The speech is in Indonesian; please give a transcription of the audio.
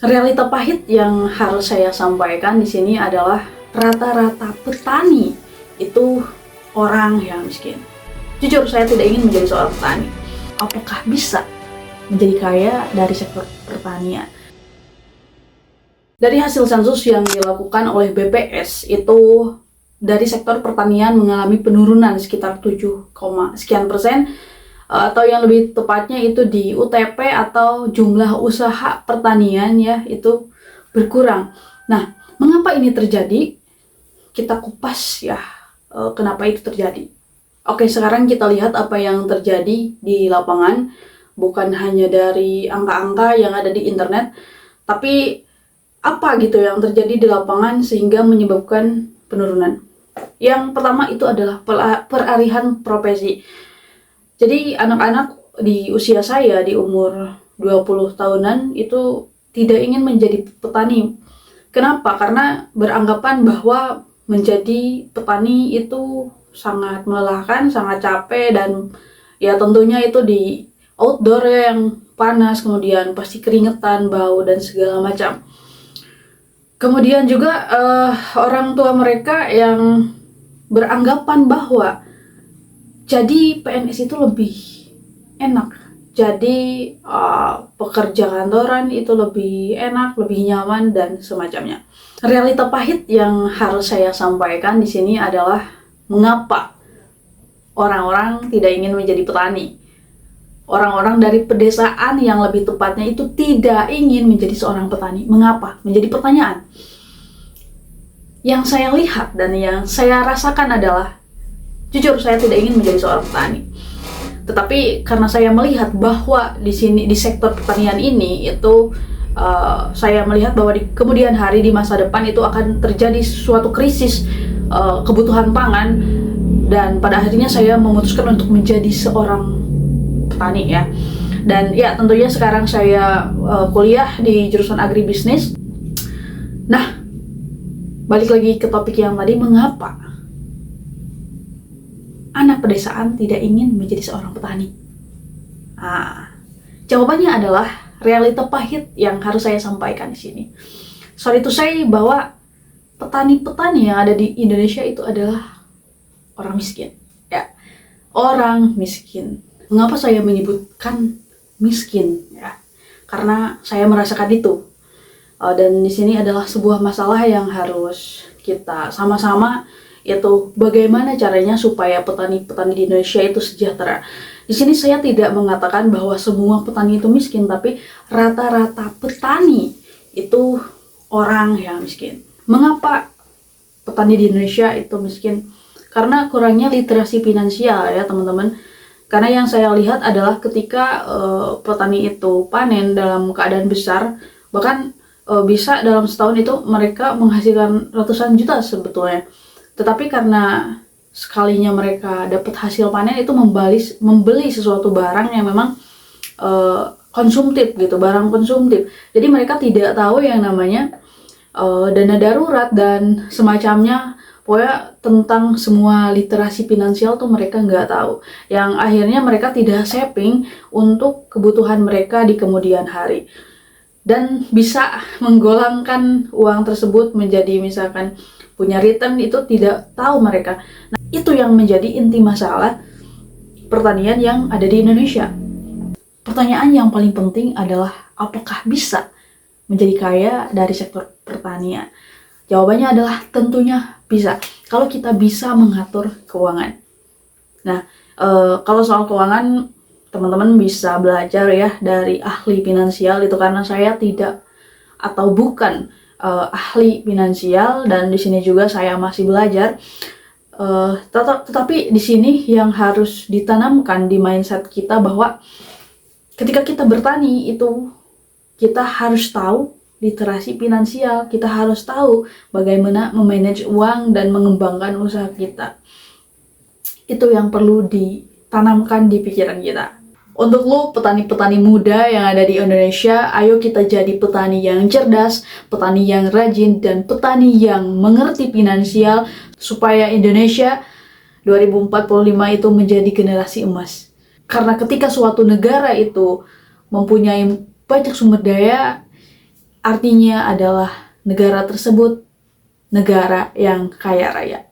Realita pahit yang harus saya sampaikan di sini adalah rata-rata petani itu orang yang miskin. Jujur, saya tidak ingin menjadi seorang petani. Apakah bisa menjadi kaya dari sektor pertanian? Dari hasil sensus yang dilakukan oleh BPS itu dari sektor pertanian mengalami penurunan sekitar 7, sekian persen, atau yang lebih tepatnya itu di UTP atau jumlah usaha pertanian ya itu berkurang. Nah, mengapa ini terjadi? Kita kupas ya, kenapa itu terjadi. Oke, sekarang kita lihat apa yang terjadi di lapangan, bukan hanya dari angka-angka yang ada di internet, tapi apa gitu yang terjadi di lapangan sehingga menyebabkan penurunan. Yang pertama itu adalah peralihan profesi. Jadi anak-anak di usia saya di umur 20 tahunan itu tidak ingin menjadi petani. Kenapa? Karena beranggapan bahwa menjadi petani itu sangat melelahkan, sangat capek, dan ya tentunya itu di outdoor yang panas, kemudian pasti keringetan, bau, dan segala macam. Kemudian juga orang tua mereka yang beranggapan bahwa jadi PNS itu lebih enak, jadi pekerja kantoran itu lebih enak, lebih nyaman, dan semacamnya. Realita pahit yang harus saya sampaikan di sini adalah mengapa orang-orang tidak ingin menjadi petani. Orang-orang dari pedesaan yang lebih tepatnya itu tidak ingin menjadi seorang petani. Mengapa? Menjadi pertanyaan. Yang saya lihat dan yang saya rasakan adalah, jujur saya tidak ingin menjadi seorang petani. Tetapi karena saya melihat bahwa di sini di sektor pertanian ini itu saya melihat bahwa di kemudian hari di masa depan itu akan terjadi suatu krisis kebutuhan pangan, dan pada akhirnya saya memutuskan untuk menjadi seorang petani ya. Dan ya tentunya sekarang saya kuliah di jurusan agribisnis. Nah, balik lagi ke topik yang tadi, mengapa anak pedesaan tidak ingin menjadi seorang petani? Jawabannya adalah realita pahit yang harus saya sampaikan di sini. Sorry to say bahwa petani-petani yang ada di Indonesia itu adalah orang miskin. Ya, orang miskin. Mengapa saya menyebutkan miskin? Ya, karena saya merasakan itu. Dan di sini adalah sebuah masalah yang harus kita sama-sama, yaitu bagaimana caranya supaya petani-petani di Indonesia itu sejahtera. Di sini saya tidak mengatakan bahwa semua petani itu miskin, tapi rata-rata petani itu orang yang miskin. Mengapa petani di Indonesia itu miskin? Karena kurangnya literasi finansial ya teman-teman. Karena yang saya lihat adalah ketika petani itu panen dalam keadaan besar, bahkan bisa dalam setahun itu mereka menghasilkan ratusan juta sebetulnya. Tetapi karena sekalinya mereka dapat hasil panen itu membeli sesuatu barang yang memang konsumtif gitu, barang konsumtif. Jadi mereka tidak tahu yang namanya dana darurat dan semacamnya. Pokoknya tentang semua literasi finansial tuh mereka nggak tahu. Yang akhirnya mereka tidak saving untuk kebutuhan mereka di kemudian hari. Dan bisa menggolangkan uang tersebut menjadi misalkan punya return, itu tidak tahu mereka. Nah, itu yang menjadi inti masalah pertanian yang ada di Indonesia. Pertanyaan yang paling penting adalah apakah bisa menjadi kaya dari sektor pertanian? Jawabannya adalah tentunya bisa, kalau kita bisa mengatur keuangan. Nah, kalau soal keuangan, teman-teman bisa belajar ya dari ahli finansial itu, karena saya tidak atau bukan ahli finansial, dan di sini juga saya masih belajar. Tetapi di sini yang harus ditanamkan di mindset kita bahwa ketika kita bertani itu kita harus tahu literasi finansial, kita harus tahu bagaimana memanage uang dan mengembangkan usaha kita. Itu yang perlu ditanamkan di pikiran kita. Untuk lo petani-petani muda yang ada di Indonesia, ayo kita jadi petani yang cerdas, petani yang rajin, dan petani yang mengerti finansial, supaya Indonesia 2045 itu menjadi generasi emas. Karena ketika suatu negara itu mempunyai banyak sumber daya, artinya adalah negara tersebut negara yang kaya raya.